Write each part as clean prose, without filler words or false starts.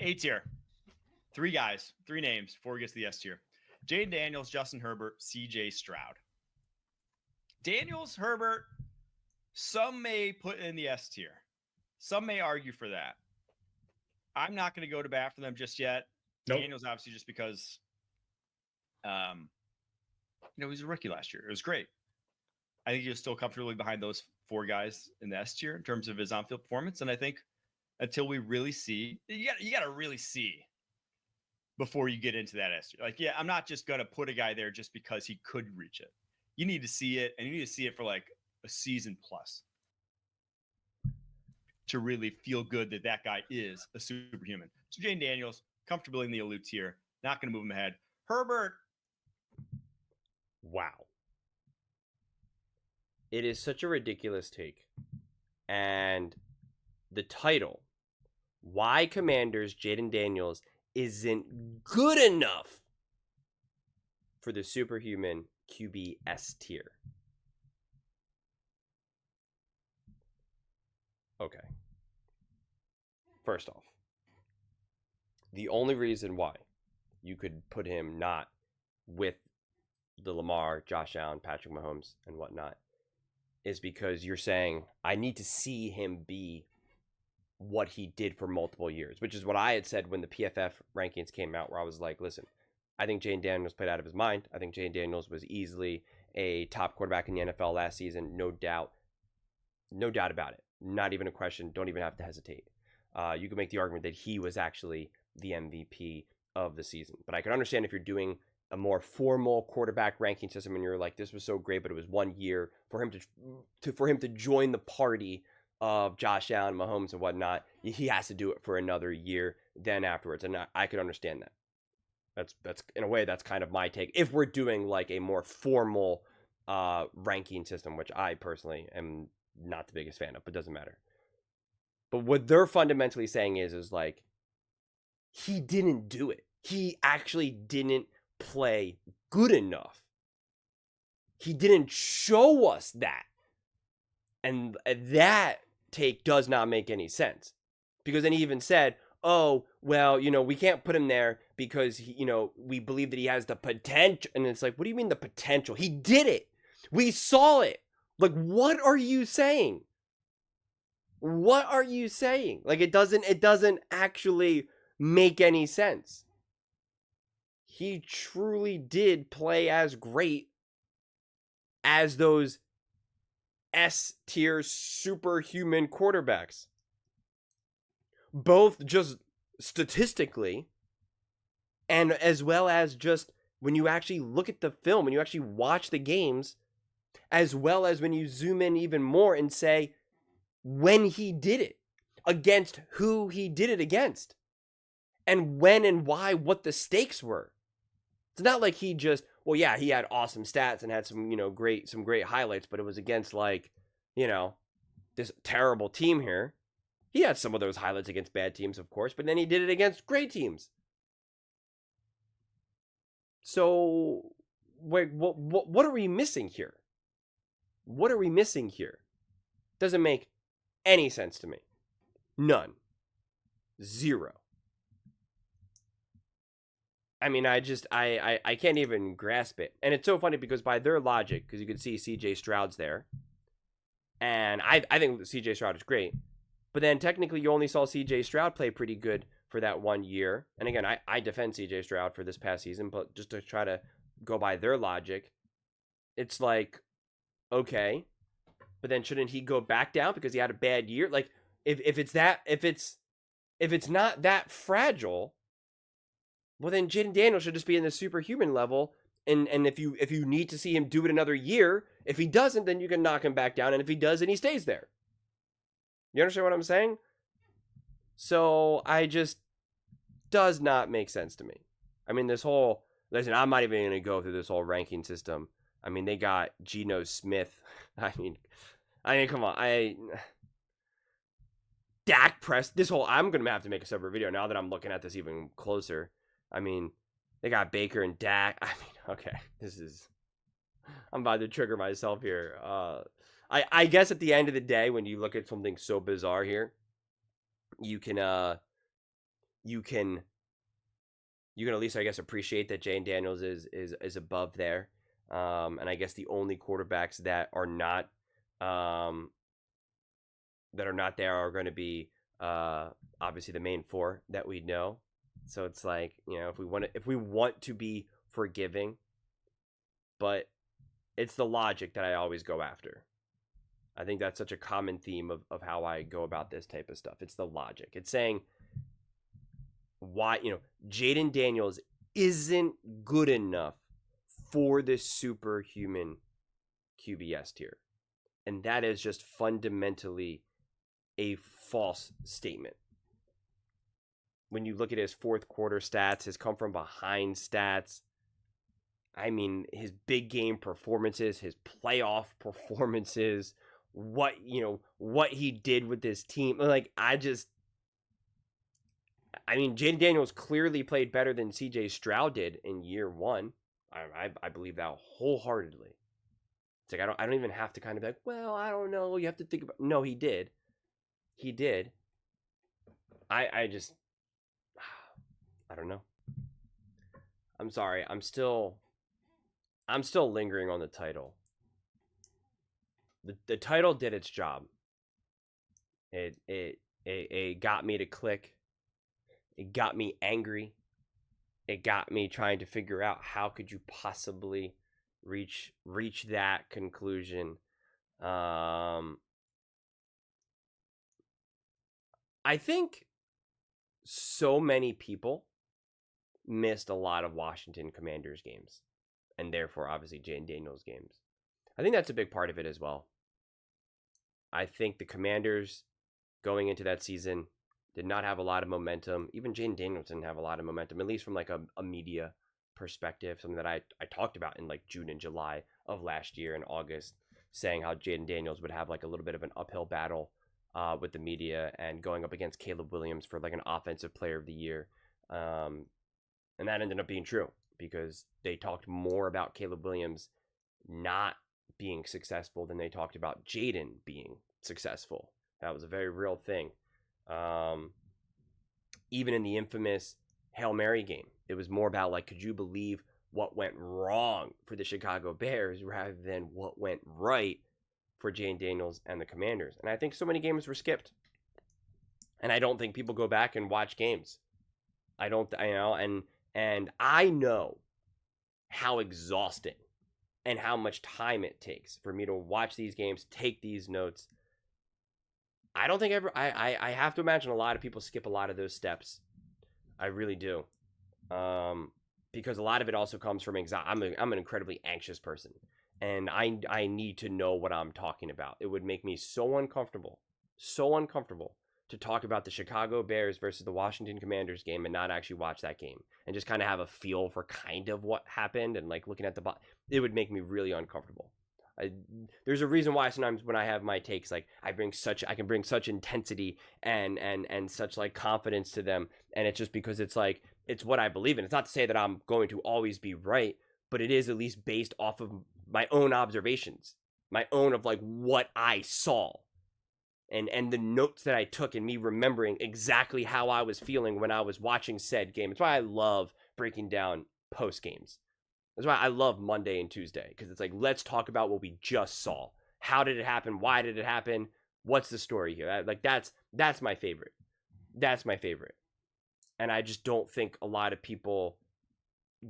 A tier. 3 guys, 3 names before we get to the S tier. Jayden Daniels, Justin Herbert, CJ Stroud. Daniels, Herbert, some may put in the S tier. Some may argue for that. I'm not going to go to bat for them just yet. Nope. Daniels, obviously, just because, he was a rookie last year. It was great. I think he was still comfortably behind those 4 guys in the S tier in terms of his on-field performance. And I think until we really see, you got to really see before you get into that S tier. Like, yeah, I'm not just going to put a guy there just because he could reach it. You need to see it, and you need to see it for like a season plus to really feel good that that guy is a superhuman. So Jayden Daniels, comfortably in the elite tier, not going to move him ahead. Herbert. Wow. It is such a ridiculous take. And the title, Why Commanders Jayden Daniels Isn't Good Enough for the Superhuman QB S tier. Okay. First off, the only reason why you could put him not with the Lamar, Josh Allen, Patrick Mahomes, and whatnot is because you're saying, I need to see him be what he did for multiple years, which is what I had said when the PFF rankings came out, where I was like, listen, I think Jayden Daniels played out of his mind. I think Jayden Daniels was easily a top quarterback in the NFL last season, no doubt. No doubt about it. Not even a question. Don't even have to hesitate. You could make the argument that he was actually the MVP of the season. But I can understand if you're doing a more formal quarterback ranking system and you're like, this was so great, but it was 1 year for him to join the party of Josh Allen, Mahomes, and whatnot. He has to do it for another year then afterwards, and I could understand that. That's in a way that's kind of my take. If we're doing like a more formal ranking system, which I personally am not the biggest fan of, but doesn't matter. But what they're fundamentally saying is like, he didn't do it. He actually didn't play good enough. He didn't show us that. And that take does not make any sense. Because then he even said, oh, well, we can't put him there because, we believe that he has the potential. And it's like, what do you mean the potential? He did it. We saw it. Like, what are you saying? What are you saying? Like, it doesn't actually make any sense. He truly did play as great as those S-tier superhuman quarterbacks. Both just statistically and as well as just when you actually look at the film, when you actually watch the games, as well as when you zoom in even more and say when he did it, against who he did it against, and when and why, what the stakes were. It's not like he just, well, yeah, he had awesome stats and had some, great highlights, but it was against like, this terrible team here. He had some of those highlights against bad teams, of course, but then he did it against great teams. So, what are we missing here? What are we missing here? Doesn't make any sense to me. None. Zero. I mean, I can't even grasp it. And it's so funny because by their logic, because you can see CJ Stroud's there, and I think CJ Stroud is great, but then technically you only saw CJ Stroud play pretty good for that 1 year. And again, I defend CJ Stroud for this past season, but just to try to go by their logic, it's like, okay, but then shouldn't he go back down because he had a bad year? Like, if it's not that fragile, well, then Jayden Daniels should just be in the superhuman level. And if you need to see him do it another year, if he doesn't, then you can knock him back down. And if he does, then he stays there. You understand what I'm saying? So does not make sense to me. I mean, listen, I'm not even going to go through this whole ranking system. I mean, they got Geno Smith. I mean, come on. Dak Prescott. I'm going to have to make a separate video now that I'm looking at this even closer. I mean, they got Baker and Dak. I mean, okay, I'm about to trigger myself here. I guess at the end of the day, when you look at something so bizarre here, you can you can at least, I guess, appreciate that Jayden Daniels is above there. And I guess the only quarterbacks that are not there are going to be obviously the main four that we know. So it's like, if we want to be forgiving, but it's the logic that I always go after. I think that's such a common theme of how I go about this type of stuff. It's the logic. It's saying why, Jayden Daniels isn't good enough for this superhuman QBS tier. And that is just fundamentally a false statement. When you look at his fourth quarter stats, his come from behind stats, I mean, his big game performances, his playoff performances, what he did with this team. Like, Jayden Daniels clearly played better than CJ Stroud did in year one. I believe that wholeheartedly. It's like I don't even have to kind of be like, well, I don't know. You have to think about. No, he did. He did. I just I don't know. I'm sorry. I'm still lingering on the title. The title did its job. It got me to click. It got me angry. It got me trying to figure out how could you possibly reach that conclusion. I think so many people missed a lot of Washington Commanders games, and therefore obviously Jayden Daniels games. I think that's a big part of it as well. I think the Commanders going into that season did not have a lot of momentum. Even Jayden Daniels didn't have a lot of momentum, at least from like a media perspective, something that I talked about in like June and July of last year in August, saying how Jayden Daniels would have like a little bit of an uphill battle with the media and going up against Caleb Williams for like an offensive player of the year. And that ended up being true because they talked more about Caleb Williams not being successful than they talked about Jayden being successful. That was a very real thing. Even in the infamous Hail Mary game, it was more about like, could you believe what went wrong for the Chicago Bears rather than what went right for Jayden Daniels and the Commanders. And I think so many games were skipped. And I don't think people go back and watch games. And I know how exhausting and how much time it takes for me to watch these games, take these notes. I don't think I have to imagine a lot of people skip a lot of those steps. I really do. Because a lot of it also comes from anxiety. I'm an incredibly anxious person, and I need to know what I'm talking about. It would make me so uncomfortable to talk about the Chicago Bears versus the Washington Commanders game and not actually watch that game and just kind of have a feel for kind of what happened and like looking at the it would make me really uncomfortable. There's a reason why sometimes when I have my takes, like I can bring such intensity and such like confidence to them, and it's just because it's like it's what I believe in. It's not to say that I'm going to always be right, but it is at least based off of my own observations, my own of like what I saw, and the notes that I took, and me remembering exactly how I was feeling when I was watching said game. It's why I love breaking down post games. That's why I love Monday and Tuesday, because it's like, let's talk about what we just saw. How did it happen? Why did it happen? What's the story here? Like that's my favorite. That's my favorite. And I just don't think a lot of people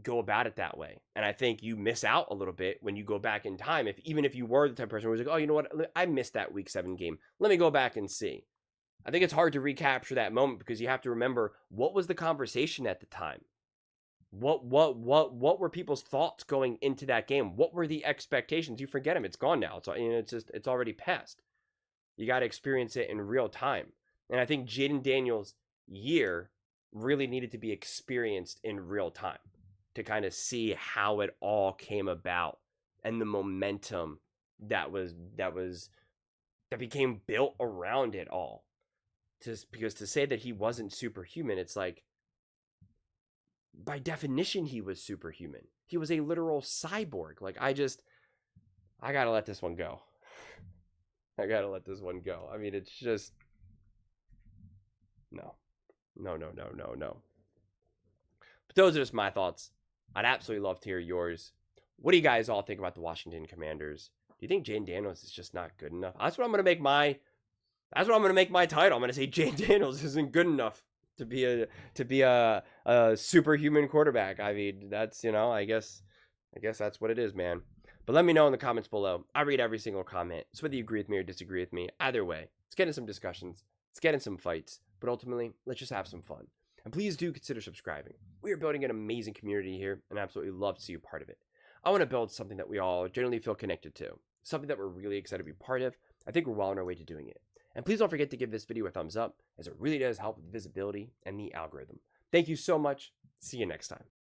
go about it that way. And I think you miss out a little bit when you go back in time. Even if you were the type of person who was like, oh, you know what? I missed that week 7 game. Let me go back and see. I think it's hard to recapture that moment because you have to remember what was the conversation at the time. What were people's thoughts going into that game? What were the expectations? You forget them. It's gone now. It's already past. You got to experience it in real time. And I think Jayden Daniels' year really needed to be experienced in real time to kind of see how it all came about and the momentum that became built around it all. Because to say that he wasn't superhuman, it's like, by definition, he was superhuman. He was a literal cyborg. Like, I gotta let this one go. I gotta let this one go. I mean, it's just, no. No. But those are just my thoughts. I'd absolutely love to hear yours. What do you guys all think about the Washington Commanders? Do you think Jayden Daniels is just not good enough? That's what I'm gonna make my title. I'm gonna say Jayden Daniels isn't good enough to be a superhuman quarterback. I mean, that's, I guess that's what it is, man. But let me know in the comments below. I read every single comment. So whether you agree with me or disagree with me, either way, let's get in some discussions. Let's get in some fights. But ultimately, let's just have some fun. And please do consider subscribing. We are building an amazing community here, and I absolutely love to see you part of it. I want to build something that we all generally feel connected to, something that we're really excited to be part of. I think we're well on our way to doing it. And please don't forget to give this video a thumbs up, as it really does help with visibility and the algorithm. Thank you so much. See you next time.